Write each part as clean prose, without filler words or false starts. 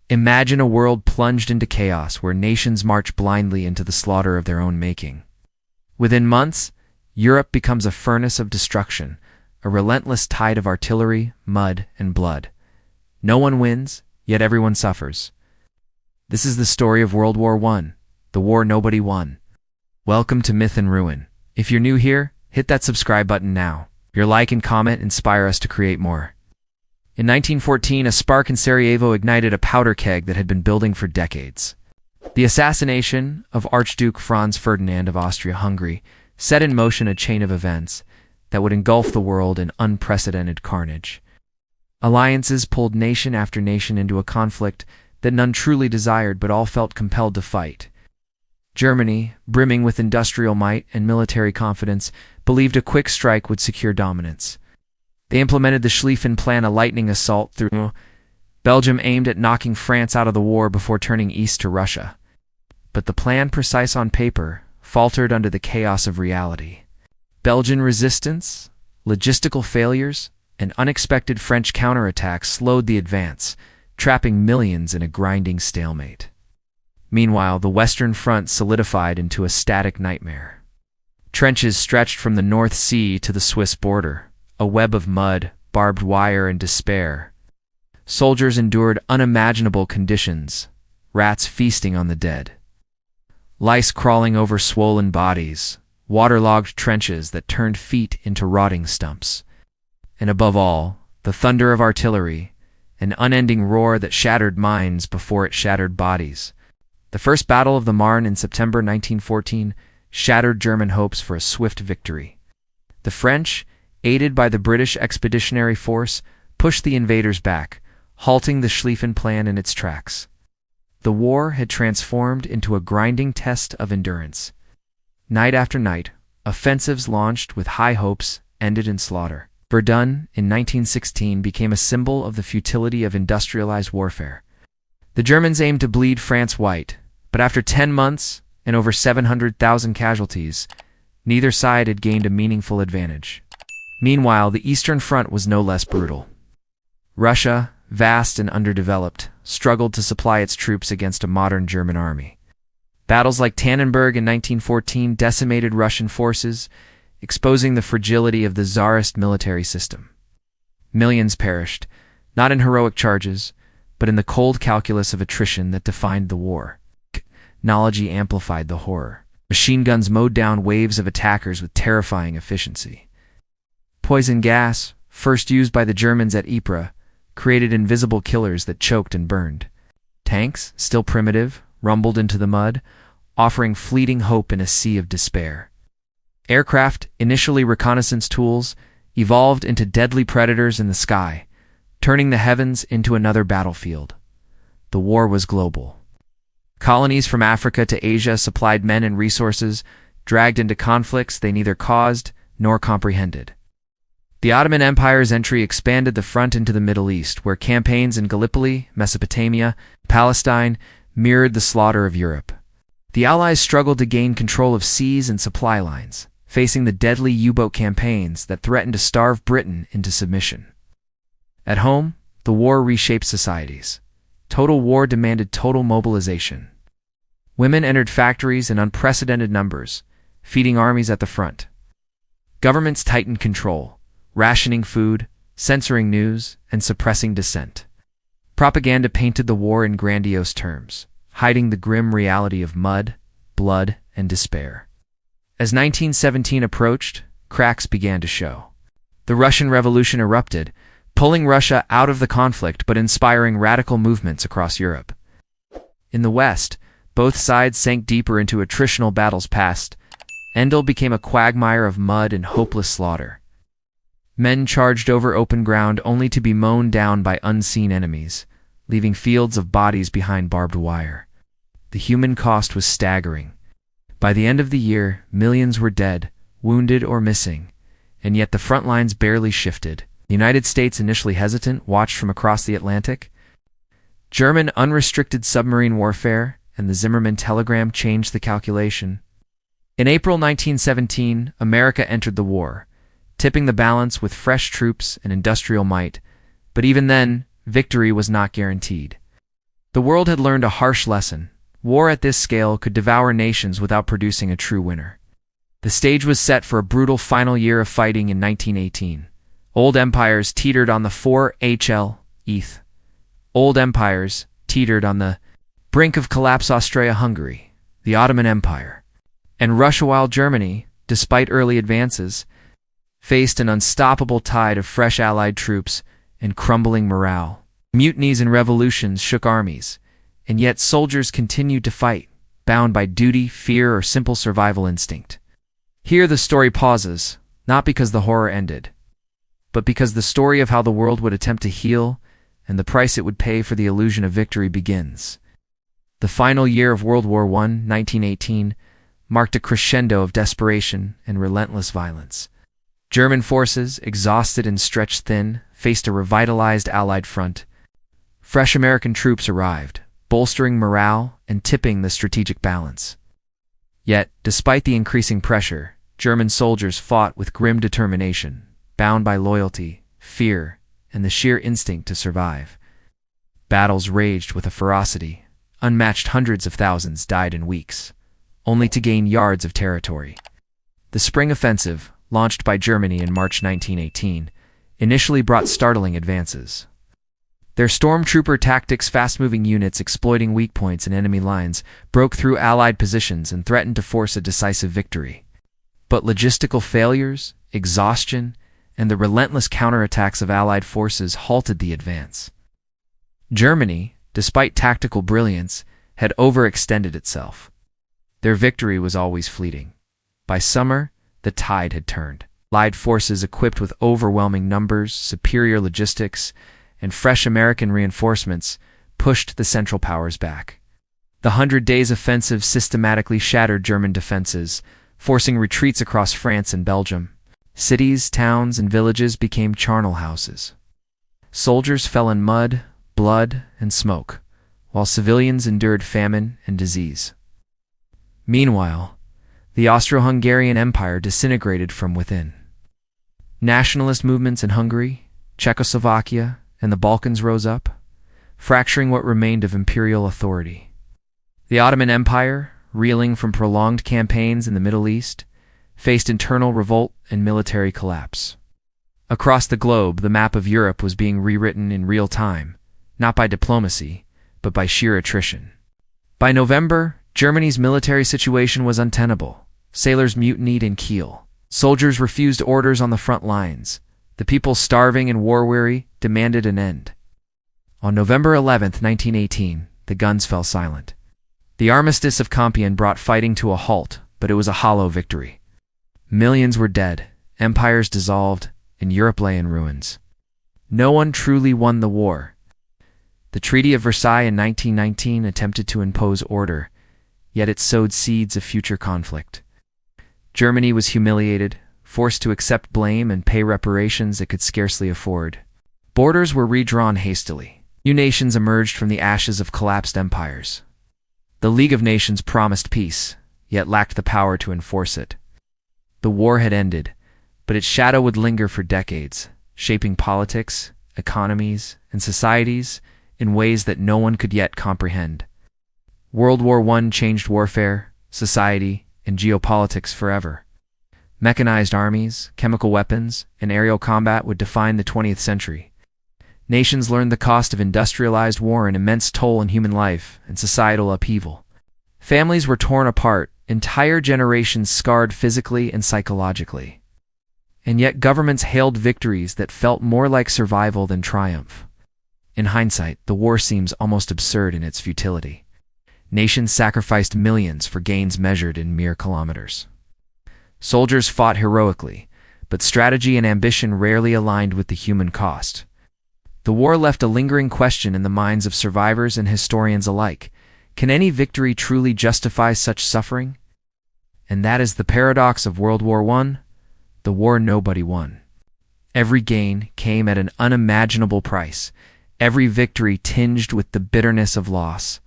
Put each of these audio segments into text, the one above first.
Imagine a world plunged into chaos where nations march blindly into the slaughter of their own making. Within months, Europe becomes a furnace of destruction, a relentless tide of artillery, mud, and blood. No one wins, yet everyone suffers. This is the story of World War I, the war nobody won. Welcome to Myth and Ruin. If you're new here, hit that subscribe button now. Your like and comment inspire us to create more. In 1914, a spark in Sarajevo ignited a powder keg that had been building for decades. The assassination of Archduke Franz Ferdinand of Austria-Hungary set in motion a chain of events that would engulf the world in unprecedented carnage. Alliances pulled nation after nation into a conflict that none truly desired but all felt compelled to fight. Germany, brimming with industrial might and military confidence, believed a quick strike would secure dominance. They implemented the Schlieffen Plan, a lightning assault through. Belgium aimed at knocking France out of the war before turning east to Russia. But the plan, precise on paper, faltered under the chaos of reality. Belgian resistance, logistical failures, and unexpected French counterattacks slowed the advance, trapping millions in a grinding stalemate. Meanwhile, the Western Front solidified into a static nightmare. Trenches stretched from the North Sea to the Swiss border, a web of mud, barbed wire, and despair. Soldiers endured unimaginable conditions, rats feasting on the dead, lice crawling over swollen bodies, waterlogged trenches that turned feet into rotting stumps, and above all, the thunder of artillery, an unending roar that shattered minds before it shattered bodies. The First Battle of the Marne in September 1914 shattered German hopes for a swift victory. The French, aided by the British Expeditionary Force, pushed the invaders back, halting the Schlieffen Plan in its tracks. The war had transformed into a grinding test of endurance. Night after night, offensives launched with high hopes ended in slaughter. Verdun, in 1916, became a symbol of the futility of industrialized warfare. The Germans aimed to bleed France white, but after 10 months and over 700,000 casualties, neither side had gained a meaningful advantage. Meanwhile, the Eastern Front was no less brutal. Russia, vast and underdeveloped, struggled to supply its troops against a modern German army. Battles like Tannenberg in 1914 decimated Russian forces, exposing the fragility of the Tsarist military system. Millions perished, not in heroic charges, but in the cold calculus of attrition that defined the war. Technology amplified the horror. Machine guns mowed down waves of attackers with terrifying efficiency. Poison gas, first used by the Germans at Ypres, created invisible killers that choked and burned. Tanks, still primitive, rumbled into the mud, offering fleeting hope in a sea of despair. Aircraft, initially reconnaissance tools, evolved into deadly predators in the sky, turning the heavens into another battlefield. The war was global. Colonies from Africa to Asia supplied men and resources, dragged into conflicts they neither caused nor comprehended. The Ottoman Empire's entry expanded the front into the Middle East, where campaigns in Gallipoli, Mesopotamia, and Palestine mirrored the slaughter of Europe. The Allies struggled to gain control of seas and supply lines, facing the deadly U-boat campaigns that threatened to starve Britain into submission. At home, the war reshaped societies. Total war demanded total mobilization. Women entered factories in unprecedented numbers, feeding armies at the front. Governments tightened control, rationing food, censoring news, and suppressing dissent. Propaganda painted the war in grandiose terms, hiding the grim reality of mud, blood, and despair. As 1917 approached, cracks began to show. The Russian Revolution erupted, pulling Russia out of the conflict but inspiring radical movements across Europe. In the West, both sides sank deeper into attritional battles past. Endel became a quagmire of mud and hopeless slaughter. Men charged over open ground only to be mown down by unseen enemies, leaving fields of bodies behind barbed wire. The human cost was staggering. By the end of the year, millions were dead, wounded, or missing, and yet the front lines barely shifted. The United States, initially hesitant, watched from across the Atlantic. German unrestricted submarine warfare and the Zimmermann telegram changed the calculation. In April 1917, America entered the war, tipping the balance with fresh troops and industrial might, but even then, victory was not guaranteed. The world had learned a harsh lesson. War at this scale could devour nations without producing a true winner. The stage was set for a brutal final year of fighting in 1918. Old empires teetered on the 4hl ETH. Old empires teetered on the brink of collapse. Austria-Hungary, the Ottoman Empire, and Russia, while Germany, despite early advances, faced an unstoppable tide of fresh Allied troops and crumbling morale. Mutinies and revolutions shook armies, and yet soldiers continued to fight, bound by duty, fear, or simple survival instinct. Here the story pauses, not because the horror ended, but because the story of how the world would attempt to heal and the price it would pay for the illusion of victory begins. The final year of World War I, 1918, marked a crescendo of desperation and relentless violence. German forces, exhausted and stretched thin, faced a revitalized Allied front. Fresh American troops arrived, bolstering morale and tipping the strategic balance. Yet, despite the increasing pressure, German soldiers fought with grim determination, bound by loyalty, fear, and the sheer instinct to survive. Battles raged with a ferocity unmatched. Hundreds of thousands died in weeks, only to gain yards of territory. The Spring Offensive, launched by Germany in March 1918, initially brought startling advances. Their stormtrooper tactics, fast-moving units exploiting weak points in enemy lines, broke through Allied positions and threatened to force a decisive victory. But logistical failures, exhaustion, and the relentless counterattacks of Allied forces halted the advance. Germany, despite tactical brilliance, had overextended itself. Their victory was always fleeting. By summer, the tide had turned. Allied forces equipped with overwhelming numbers, superior logistics, and fresh American reinforcements pushed the Central Powers back. The 100 Days Offensive systematically shattered German defenses, forcing retreats across France and Belgium. Cities, towns, and villages became charnel houses. Soldiers fell in mud, blood, and smoke, while civilians endured famine and disease. Meanwhile, the Austro-Hungarian Empire disintegrated from within. Nationalist movements in Hungary, Czechoslovakia, and the Balkans rose up, fracturing what remained of imperial authority. The Ottoman Empire, reeling from prolonged campaigns in the Middle East, faced internal revolt and military collapse. Across the globe, the map of Europe was being rewritten in real time, not by diplomacy, but by sheer attrition. By November, Germany's military situation was untenable. Sailors mutinied in Kiel. Soldiers refused orders on the front lines. The people, starving and war-weary, demanded an end. On November 11, 1918, the guns fell silent. The Armistice of Compiègne brought fighting to a halt, but it was a hollow victory. Millions were dead, empires dissolved, and Europe lay in ruins. No one truly won the war. The Treaty of Versailles in 1919 attempted to impose order, yet it sowed seeds of future conflict. Germany was humiliated, forced to accept blame and pay reparations it could scarcely afford. Borders were redrawn hastily. New nations emerged from the ashes of collapsed empires. The League of Nations promised peace, yet lacked the power to enforce it. The war had ended, but its shadow would linger for decades, shaping politics, economies, and societies in ways that no one could yet comprehend. World War I changed warfare, society, and geopolitics forever. Mechanized armies, chemical weapons, and aerial combat would define the 20th century. Nations learned the cost of industrialized war, an immense toll in human life and societal upheaval. Families were torn apart, entire generations scarred physically and psychologically. And yet governments hailed victories that felt more like survival than triumph. In hindsight, the war seems almost absurd in its futility. Nations sacrificed millions for gains measured in mere kilometers. Soldiers fought heroically, but strategy and ambition rarely aligned with the human cost. The war left a lingering question in the minds of survivors and historians alike. Can any victory truly justify such suffering? And that is the paradox of World War I, the war nobody won. Every gain came at an unimaginable price, every victory tinged with the bitterness of loss.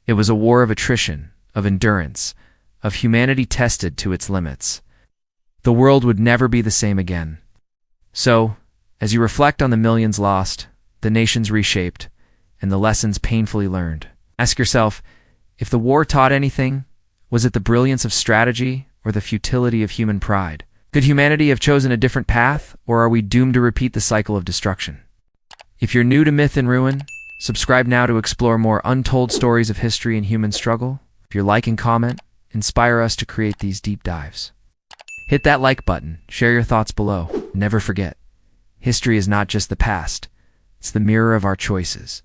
It was a war of attrition, of endurance, of humanity tested to its limits. The world would never be the same again. So, as you reflect on the millions lost, the nations reshaped, and the lessons painfully learned. Ask yourself, if the war taught anything, was it the brilliance of strategy or the futility of human pride? Could humanity have chosen a different path, or are we doomed to repeat the cycle of destruction? If you're new to Myth and Ruin, subscribe now to explore more untold stories of history and human struggle. If you like and comment, inspire us to create these deep dives. Hit that like button, share your thoughts below. Never forget, history is not just the past, it's the mirror of our choices.